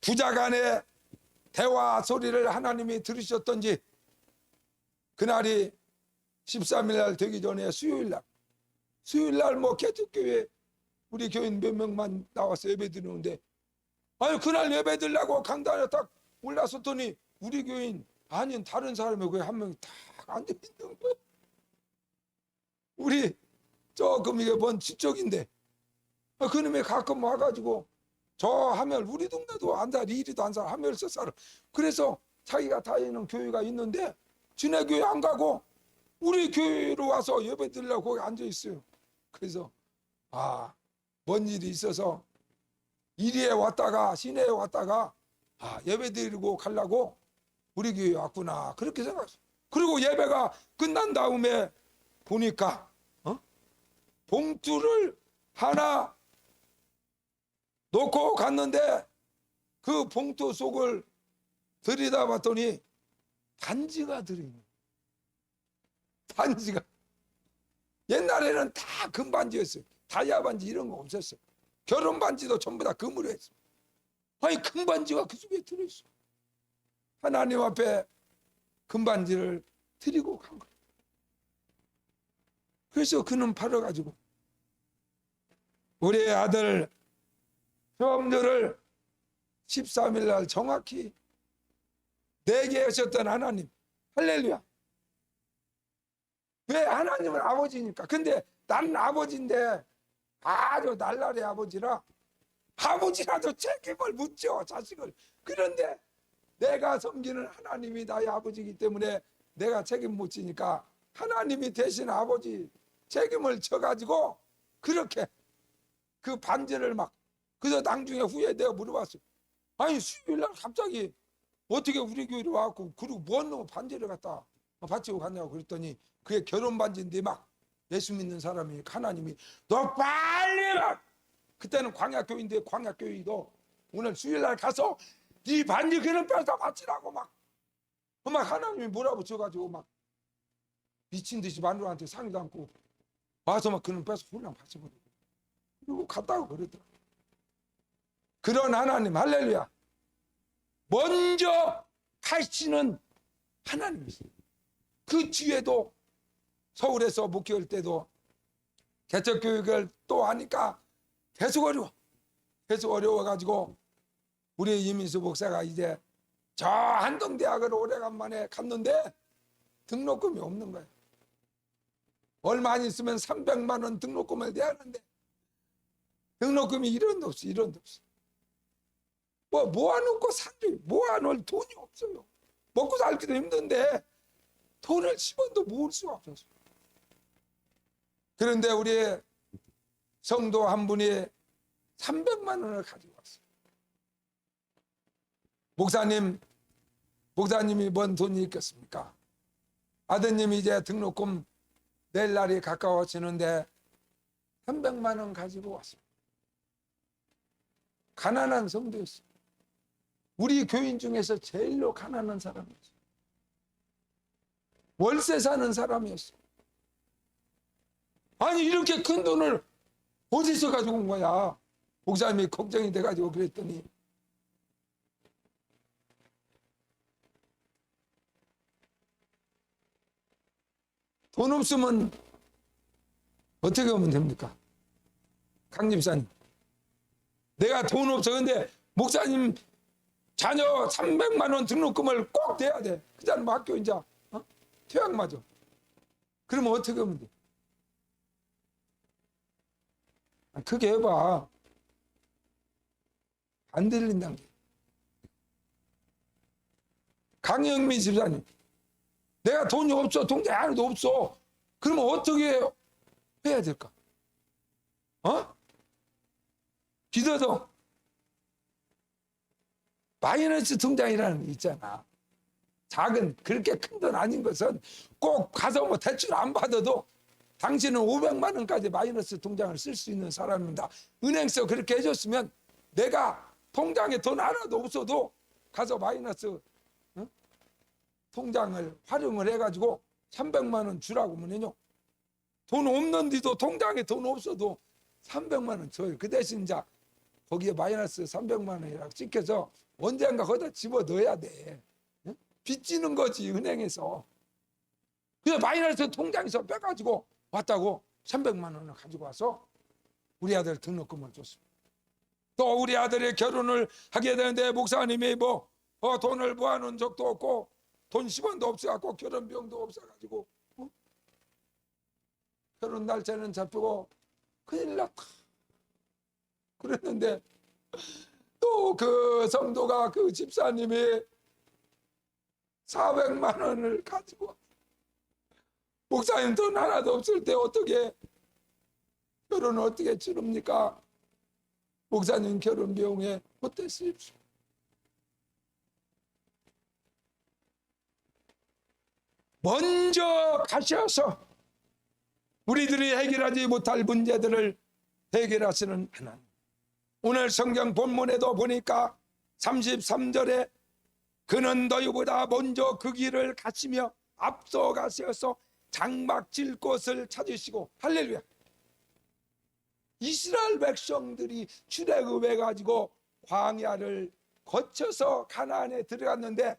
부자 간의 대화 소리를 하나님이 들으셨던지, 그날이 13일 날 되기 전에 수요일 날 뭐 개척교회 우리 교인 몇 명만 나와서 예배 드리는데, 아니 그날 예배 드리려고 강단에 딱 올라섰더니 우리 교인 아닌 다른 사람이 거기 한 명이 딱 앉아있는 거예요. 우리 조금 이게 먼 지쪽인데 그놈이 가끔 와가지고 저 하멜, 우리 동네도 안 살, 이리도 안 살, 하멜서 살아. 그래서 자기가 다니는 교회가 있는데 지네 교회 안 가고 우리 교회로 와서 예배 드리려고 거기 앉아 있어요. 그래서 뭔 일이 있어서 이리에 왔다가 시내에 왔다가 예배 드리고 가려고 우리 교회에 왔구나 그렇게 생각했어요. 그리고 예배가 끝난 다음에 보니까 봉투를 하나 놓고 갔는데 그 봉투 속을 들여다봤더니 반지가 들어있는, 반지가 옛날에는 다 금반지였어요. 다이아 반지 이런 거 없었어요. 결혼 반지도 전부 다 금으로 했어요. 아니 금반지가 그 속에 들어있어. 하나님 앞에 금반지를 드리고 간 거예요. 그래서 그는 팔아가지고 우리 아들 수험료를 13일 날 정확히 내게 하셨던 하나님, 할렐루야. 왜? 하나님은 아버지니까. 근데 나는 아버지인데 아주 날라리 아버지라 아버지라도 책임을 묻죠, 자식을. 그런데 내가 섬기는 하나님이 나의 아버지이기 때문에 내가 책임 못 지니까 하나님이 대신 아버지 책임을 져가지고 그렇게 그 반지를 막, 그래서 나중에 후에 내가 물어봤어요. 아니 수요일날 갑자기 어떻게 우리 교회로 와갖고 그리고 뭔 놈 반지를 갖다 바치고 갔냐고 그랬더니 그게 결혼 반지인데 막 예수 믿는 사람이 하나님이 너 빨리 가. 그때는 광야교회인데 광야교회도 오늘 수요일날 가서 네 반지 그런 뺏어 바치라고 막 하나님이 몰아붙여가지고 막 미친 듯이 마누라한테 상의도 않고 와서 막 그런 뺏어 훌랑 바쳐버리고 그리고 갔다고 그러더라. 그런 하나님, 할렐루야. 먼저 가시는 하나님이세요. 그 뒤에도 서울에서 목회할 때도 개척교육을 또 하니까 계속 어려워가지고 우리 이민수 목사가 이제 저 한동대학을 오래간만에 갔는데 등록금이 없는 거예요. 얼마 안 있으면 300만 원 등록금을 내야 하는데 등록금이 1원도 없어. 1원도 없어. 모아놓고 산지 모아놓을 돈이 없어요. 먹고 살기도 힘든데 돈을 10원도 모을 수가 없었어요. 그런데 우리 성도 한 분이 300만 원을 가지고 왔어요. 목사님이 뭔 돈이 있겠습니까? 아드님이 이제 등록금 낼 날이 가까워지는데 300만 원 가지고 왔어요. 가난한 성도였어요. 우리 교인 중에서 제일로 가난한 사람이었어요. 월세 사는 사람이었어요. 아니 이렇게 큰 돈을 어디서 가지고 온 거야? 목사님이 걱정이 돼가지고 그랬더니 돈 없으면 어떻게 하면 됩니까? 강 집사님, 내가 돈 없어. 근데 목사님 자녀 300만 원 등록금을 꼭 대야 돼. 그잖아 학교 이제 퇴학 맞아. 그러면 어떻게 하면 돼? 크게 해봐. 안 들린다는 게. 강영민 집사님, 내가 돈이 없어. 통장 하나도 없어. 그러면 어떻게 해야 될까? 기도도 마이너스 통장이라는 게 있잖아. 작은 그렇게 큰 돈 아닌 것은 꼭 가서 뭐 대출 안 받아도 당신은 500만 원까지 마이너스 통장을 쓸 수 있는 사람입니다. 은행서 그렇게 해줬으면 내가 통장에 돈 하나도 없어도 가서 마이너스 통장을 활용을 해가지고 300만 원 주라고 하면요. 돈 없는데도 통장에 돈 없어도 300만 원 줘요. 그 대신 이제 거기에 마이너스 300만 원이라고 찍혀서 언젠가 거기다 집어 넣어야 돼. 빚지는 거지 은행에서. 그래서 마이너스 통장에서 빼가지고 왔다고 300만 원을 가지고 와서 우리 아들 등록금을 줬습니다. 또 우리 아들이 결혼을 하게 되는데 목사님이 돈을 모아놓은 적도 없고 돈 10원도 없어갖고 결혼 비용도 없어가지고 결혼 날짜는 잡히고 큰일 났다. 그랬는데 또 그 성도가 그 집사님이 400만 원을 가지고 목사님 돈 하나도 없을 때 어떻게 결혼을 어떻게 치릅니까? 목사님 결혼 비용에 어때 쓰십시오. 먼저 가셔서 우리들이 해결하지 못할 문제들을 해결하시는 하나님. 오늘 성경 본문에도 보니까 33절에 그는 너희보다 먼저 그 길을 가시며 앞서 가셔서 장막 질 곳을 찾으시고 할렐루야. 이스라엘 백성들이 출애굽해 가지고 광야를 거쳐서 가나안에 들어갔는데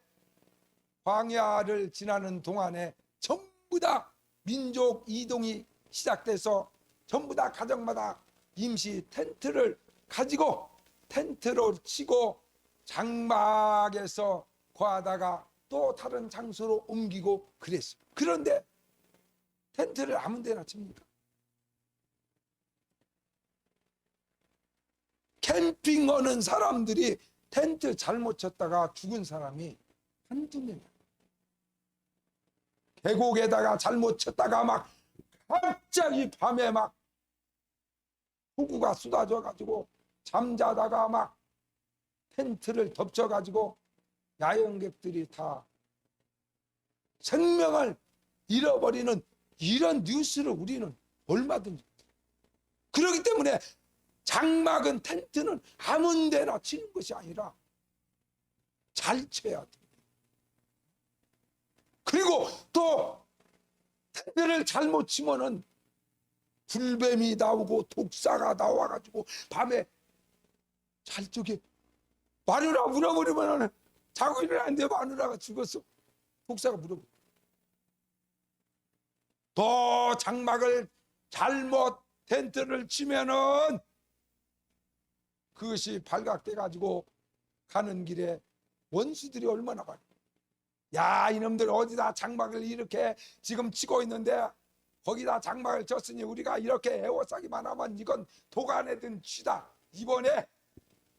광야를 지나는 동안에 전부 다 민족 이동이 시작돼서 전부 다 가정마다 임시 텐트를 가지고 텐트로 치고 장막에서 거하다가 또 다른 장소로 옮기고 그랬어요. 그런데 텐트를 아무 데나 칩니까? 캠핑 오는 사람들이 텐트 잘못 쳤다가 죽은 사람이 한두 명이야. 계곡에다가 잘못 쳤다가 막 갑자기 밤에 막 폭우가 쏟아져 가지고 잠자다가 막 텐트를 덮쳐 가지고 야영객들이 다 생명을 잃어버리는 이런 뉴스를 우리는 얼마든지. 그렇기 때문에 장막은 텐트는 아무 데나 치는 것이 아니라 잘 쳐야 돼. 그리고 또 텐트를 잘못 치면은 불뱀이 나오고 독사가 나와가지고 밤에 잘 적에 마누라 물어버리면 자고 일어났는데 마누라가 죽었어. 독사가 물어버려. 또 장막을 잘못 텐트를 치면은 그것이 발각돼 가지고 가는 길에 원수들이 얼마나 많아. 야, 이놈들 어디다 장막을 이렇게 지금 치고 있는데 거기다 장막을 쳤으니 우리가 이렇게 애워싸기만 하면 이건 도간에든 쥐다. 이번에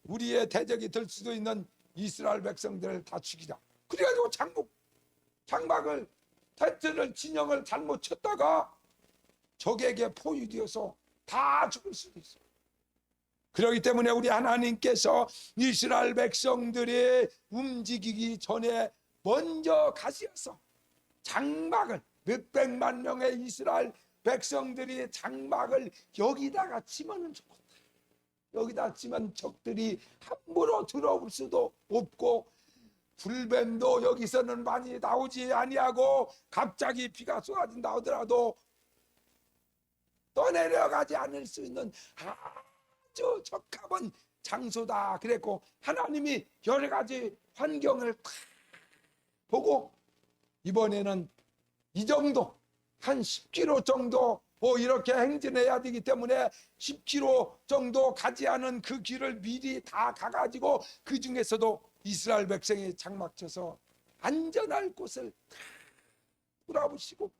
우리의 대적이 될 수도 있는 이스라엘 백성들을 다 죽이자. 그래가지고 장막을 텐트를 진영을 잘못 쳤다가 적에게 포위되어서 다 죽을 수도 있어요. 그렇기 때문에 우리 하나님께서 이스라엘 백성들이 움직이기 전에 먼저 가셔서 장막을 몇백만 명의 이스라엘 백성들이 장막을 여기다가 치면은 좋겠다. 여기다 치면 적들이 함부로 들어올 수도 없고 불뱀도 여기서는 많이 나오지 아니하고 갑자기 비가 쏟아진다 하더라도 떠내려가지 않을 수 있는 아주 적합한 장소다 그랬고 하나님이 여러 가지 환경을 다 보고 이번에는 이 정도 한 10km 정도 이렇게 행진해야 되기 때문에 10km 정도 가지 않은 그 길을 미리 다 가가지고 그 중에서도 이스라엘 백성이 장막쳐서 안전할 곳을 다 돌아보시고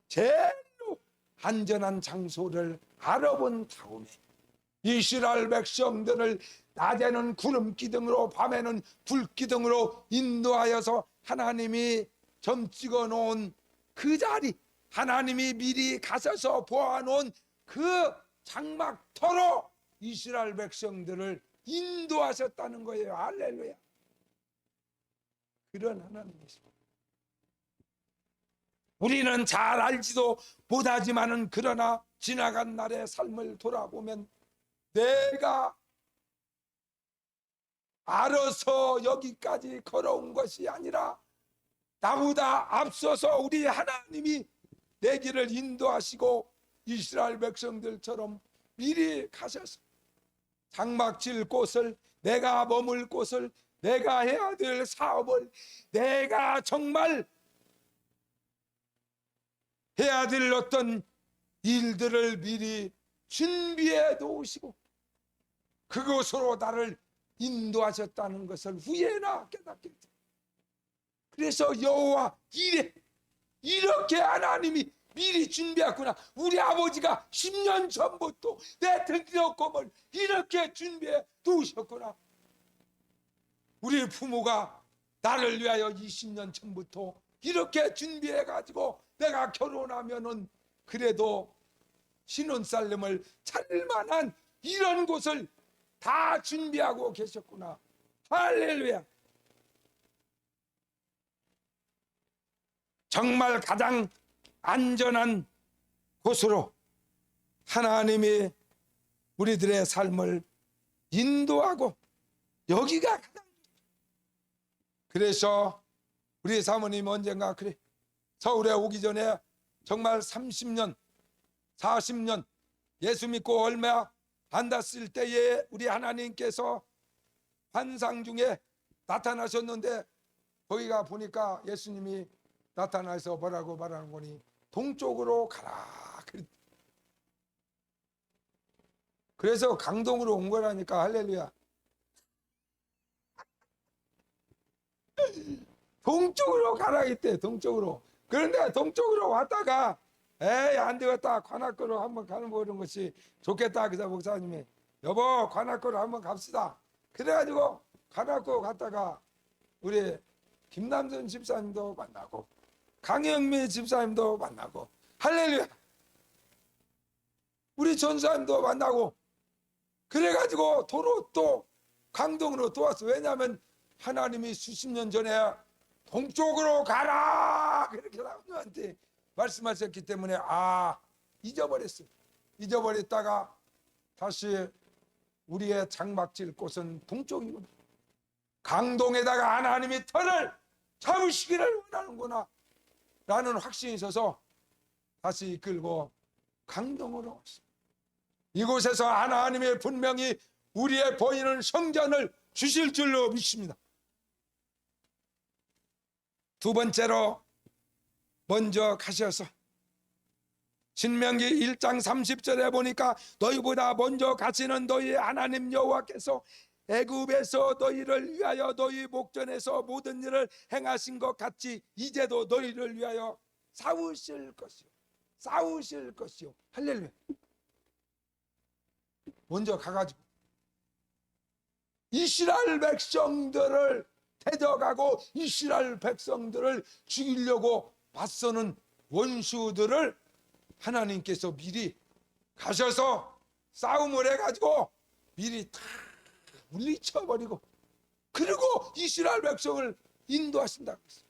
제일로 안전한 장소를 알아본 다음에 이스라엘 백성들을 낮에는 구름 기둥으로 밤에는 불 기둥으로 인도하여서 하나님이 점 찍어 놓은 그 자리, 하나님이 미리 가셔서 보아놓은 그 장막터로 이스라엘 백성들을 인도하셨다는 거예요. 할렐루야. 그런 하나님이십니다. 우리는 잘 알지도 못하지만은 그러나 지나간 날의 삶을 돌아보면 내가 알아서 여기까지 걸어온 것이 아니라 나보다 앞서서 우리 하나님이 내 길을 인도하시고 이스라엘 백성들처럼 미리 가셔서 장막 칠 곳을, 내가 머물 곳을, 내가 해야 될 사업을, 내가 정말 해야 될 어떤 일들을 미리 준비해 놓으시고 그곳으로 나를 인도하셨다는 것을 후에나 깨닫게 됩니다. 그래서 여호와 이래, 이렇게 하나님이 미리 준비했구나. 우리 아버지가 10년 전부터 내 등록금을 이렇게 준비해 두셨구나. 우리 부모가 나를 위하여 20년 전부터 이렇게 준비해 가지고 내가 결혼하면은 그래도 신혼살림을 차릴 만한 이런 곳을 다 준비하고 계셨구나. 할렐루야. 정말 가장 안전한 곳으로 하나님이 우리들의 삶을 인도하고 여기가 가장, 그래서 우리 사모님 언젠가 그래 서울에 오기 전에 정말 30년 40년 예수 믿고 얼마 안 됐을 때에 우리 하나님께서 환상 중에 나타나셨는데 거기가 보니까 예수님이 나타나서 뭐라고 말하는 거니 동쪽으로 가라. 그래서 강동으로 온 거라니까. 할렐루야. 동쪽으로 가라 했대. 동쪽으로. 그런데 동쪽으로 왔다가 에이 안 되겠다, 관악구로 한번 가는 보는 것이 좋겠다. 그래서 목사님이 여보 관악구로 한번 갑시다. 그래가지고 관악구 갔다가 우리 김남선 집사님도 만나고 강영미 집사님도 만나고 할렐루야 우리 전사님도 만나고 그래가지고 도로 또 강동으로 또 왔어. 왜냐하면 하나님이 수십 년 전에 동쪽으로 가라 그렇게 나한테 말씀하셨기 때문에 잊어버렸어요. 잊어버렸다가 다시 우리의 장막질 곳은 동쪽이구나. 강동에다가 하나님이 터를 잡으시기를 원하는구나 라는 확신이 있어서 다시 이끌고 강동으로 왔어요. 이곳에서 하나님이 분명히 우리의 보이는 성전을 주실 줄로 믿습니다. 두 번째로 먼저 가셔서 신명기 1장 30절에 보니까 너희보다 먼저 가시는 너희 하나님 여호와께서 애굽에서 너희를 위하여 너희 목전에서 모든 일을 행하신 것 같이 이제도 너희를 위하여 싸우실 것이요. 싸우실 것이요. 할렐루야. 먼저 가가지고 이스라엘 백성들을 대적하고 이스라엘 백성들을 죽이려고 맞서는 원수들을 하나님께서 미리 가셔서 싸움을 해가지고 미리 다 물리쳐버리고 그리고 이스라엘 백성을 인도하신다고 했어요.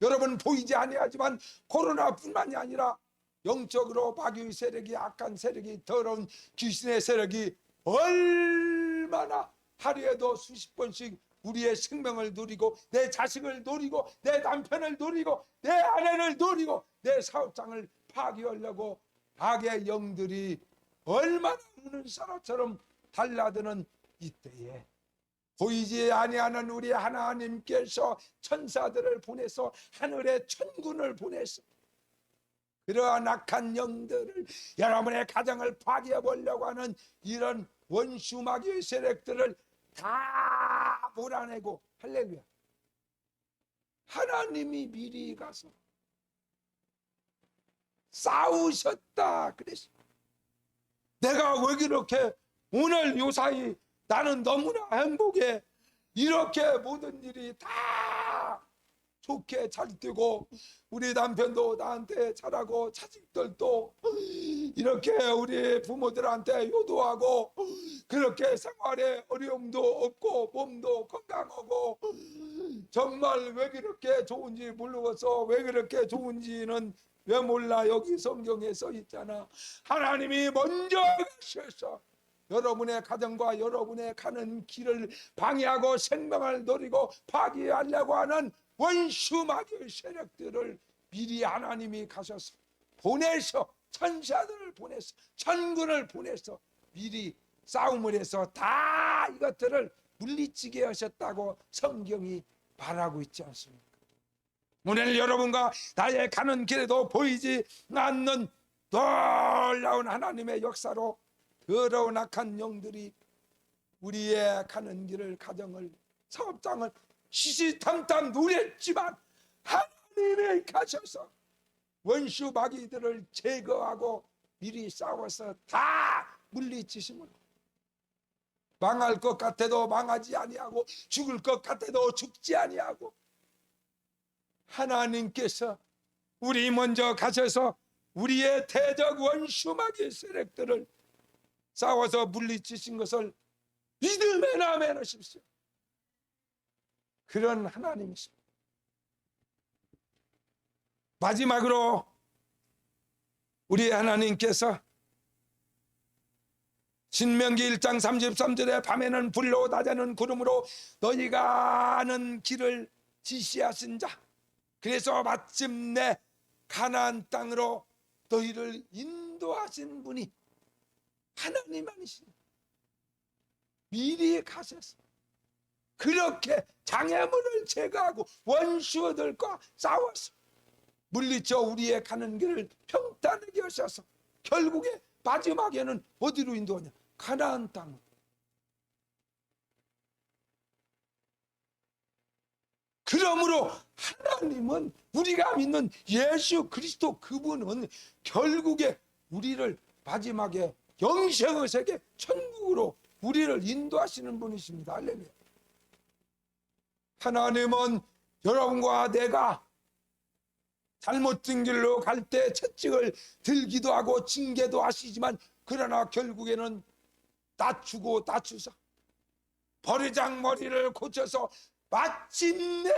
여러분 보이지 아니하지만 코로나뿐만이 아니라 영적으로 마귀의 세력이, 악한 세력이, 더러운 귀신의 세력이 얼마나 하루에도 수십 번씩 우리의 생명을 노리고 내 자식을 노리고 내 남편을 노리고 내 아내를 노리고 내 사업장을 파괴하려고 악의 영들이 얼마나 우는 사람처럼 달라드는 이때에 보이지 아니하는 우리 하나님께서 천사들을 보내서 하늘의 천군을 보내서 그러한 악한 영들을, 여러분의 가정을 파괴해 보려고 하는 이런 원수 마귀의 세력들을 다 몰아내고, 할렐루야, 하나님이 미리 가서 싸우셨다 그랬어. 내가 왜 그렇게 오늘 요사이 나는 너무나 행복해. 이렇게 모든 일이 다 좋게 잘 되고, 우리 남편도 나한테 잘하고, 자식들도 이렇게 우리 부모들한테 효도하고, 그렇게 생활에 어려움도 없고 몸도 건강하고, 정말 왜 그렇게 좋은지 모르겠어. 왜 그렇게 좋은지는 왜 몰라. 여기 성경에 써 있잖아. 하나님이 먼저 가셔서 여러분의 가정과 여러분의 가는 길을 방해하고 생명을 노리고 파괴하려고 하는 원수 마귀의 세력들을 미리 하나님이 가셔서 보내서, 천사들을 보내서, 천군을 보내서 미리 싸움을 해서 다 이것들을 물리치게 하셨다고 성경이 말하고 있지 않습니까? 오늘 여러분과 나의 가는 길에도 보이지 않는 놀라운 하나님의 역사로 더러운 악한 영들이 우리의 가는 길을, 가정을, 사업장을 시시탐탐 누렸지만 하나님이 가셔서 원수 마귀들을 제거하고 미리 싸워서 다 물리치심으로 망할 것 같아도 망하지 아니하고, 죽을 것 같아도 죽지 아니하고, 하나님께서 우리 먼저 가셔서 우리의 대적 원수 마귀 세력들을 싸워서 물리치신 것을 믿음에 남아내십시오. 그런 하나님이십니다. 마지막으로 우리 하나님께서 신명기 1장 33절에 밤에는 불로 낮에는 구름으로 너희가 아는 길을 지시하신 자, 그래서 마침내 가나안 땅으로 너희를 인도하신 분이 하나님 아니십니까? 미리 가셔서 그렇게 장애물을 제거하고 원수들과 싸워서 물리쳐 우리의 가는 길을 평탄하게 하셔서 결국에 마지막에는 어디로 인도하냐? 가나안 땅으로. 그러므로 하나님은, 우리가 믿는 예수 그리스도 그분은 결국에 우리를 마지막에 영생의 세계 천국으로 우리를 인도하시는 분이십니다. 할렐루야. 하나님은 여러분과 내가 잘못된 길로 갈 때 채찍을 들기도 하고 징계도 하시지만, 그러나 결국에는 낮추고 낮추사 버르장머리를 고쳐서 마침내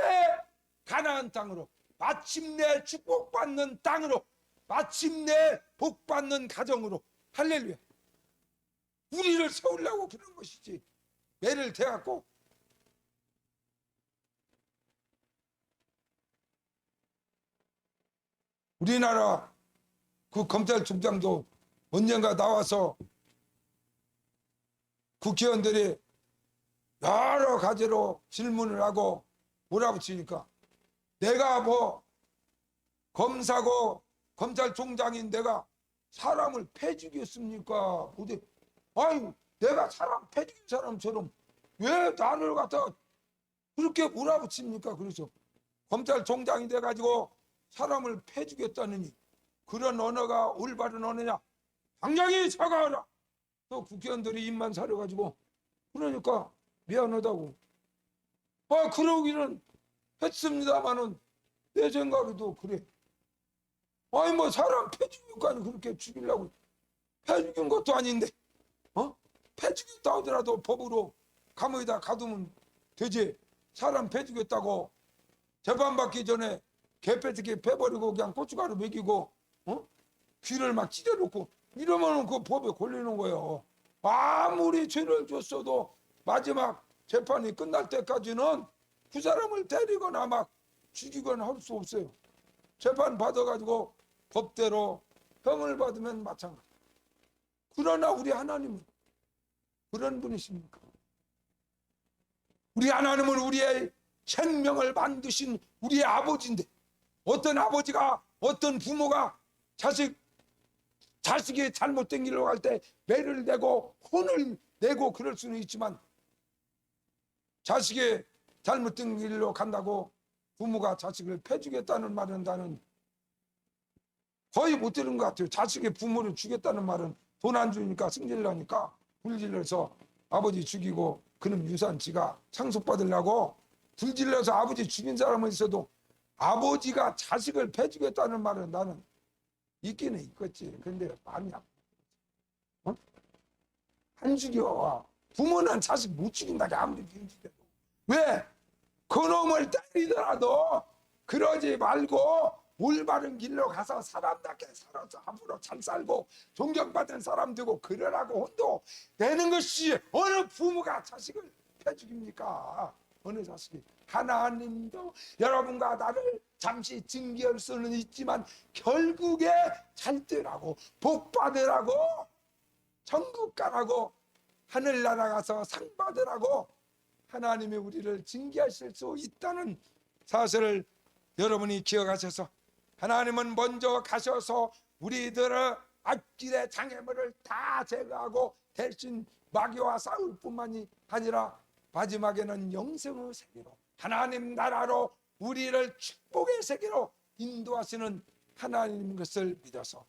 가나안 땅으로, 마침내 축복받는 땅으로, 마침내 복받는 가정으로, 할렐루야, 우리를 세우려고 그런 것이지. 매를 대갖고 우리나라 그 검찰총장도 언젠가 나와서 국회의원들이 여러 가지로 질문을 하고 몰아붙이니까, 내가 뭐 검사고 검찰총장인 내가 사람을 패 죽였습니까? 어디, 아유, 내가 사람 패 죽인 사람처럼 왜 나를 갖다 그렇게 몰아붙입니까? 그래서 검찰총장이 돼가지고 사람을 패 죽였다느니 그런 언어가 올바른 언어냐? 당장에 사과하라. 또 국회의원들이 입만 사려가지고 그러니까 미안하다고. 그러기는 했습니다마는 내 생각에도 그래. 아니 뭐 사람 패 죽일까지 그렇게 죽이려고. 패 죽인 것도 아닌데 패 죽였다 하더라도 법으로 감옥에다 가두면 되지. 사람 패 죽였다고 재판받기 전에 개패떻게 패버리고 그냥 고춧가루 먹이고 귀를 막 찢어놓고 이러면 그 법에 걸리는 거예요. 아무리 죄를 줬어도 마지막 재판이 끝날 때까지는 그 사람을 때리거나 막 죽이거나 할 수 없어요. 재판 받아가지고 법대로 형을 받으면 마찬가지. 그러나 우리 하나님은 그런 분이십니까? 우리 하나님은 우리의 생명을 만드신 우리의 아버지인데, 어떤 아버지가, 어떤 부모가 자식이 잘못된 길로 갈 때 매를 내고 혼을 내고 그럴 수는 있지만, 자식이 잘못된 길로 간다고 부모가 자식을 패주겠다는 말은 나는 거의 못 들은 것 같아요. 자식이 부모를 죽였다는 말은 돈 안 주니까 승질나니까 불질러서 아버지 죽이고 그놈 유산 지가 상속받으려고 불질러서 아버지 죽인 사람은 있어도 아버지가 자식을 패주겠다는 말은 나는 있기는 있겠지. 근데 많이 어? 안 죽여. 부모는 자식 못 죽인다게 아무리 빙지돼도. 왜? 그놈을 때리더라도 그러지 말고 올바른 길로 가서 사람답게 살아서 앞으로 잘 살고 존경받는 사람 되고 그러라고 혼도 내는 것이 어느 부모가 자식을 패죽입니까? 어느 자식이. 하나님도 여러분과 나를 잠시 징계할 수는 있지만 결국에 잘 되라고 복 받으라고 천국 가라고 하늘나라 가서 상 받으라고 하나님이 우리를 징계하실 수 있다는 사실을 여러분이 기억하셔서, 하나님은 먼저 가셔서 우리들의 앞길의 장애물을 다 제거하고 대신 마귀와 싸울 뿐만이 아니라 마지막에는 영생의 세계로, 하나님 나라로, 우리를 축복의 세계로 인도하시는 하나님 것을 믿어서,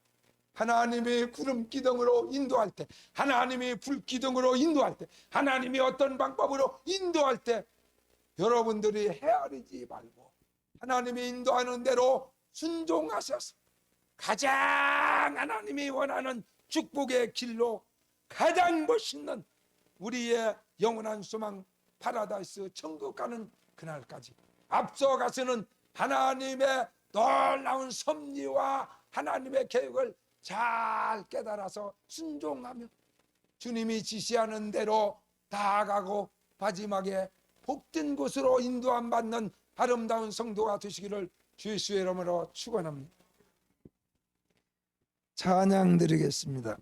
하나님이 구름 기둥으로 인도할 때, 하나님이 불 기둥으로 인도할 때, 하나님이 어떤 방법으로 인도할 때 여러분들이 헤아리지 말고 하나님이 인도하는 대로 순종하셔서 가장 하나님이 원하는 축복의 길로 가장 멋있는 우리의 영원한 소망 파라다이스 천국 가는 그날까지 앞서가서는 하나님의 놀라운 섭리와 하나님의 계획을 잘 깨달아서 순종하며 주님이 지시하는 대로 나아가고 마지막에 복된 곳으로 인도함 받는 아름다운 성도가 되시기를 주 예수의 이름으로 축원합니다. 찬양 드리겠습니다.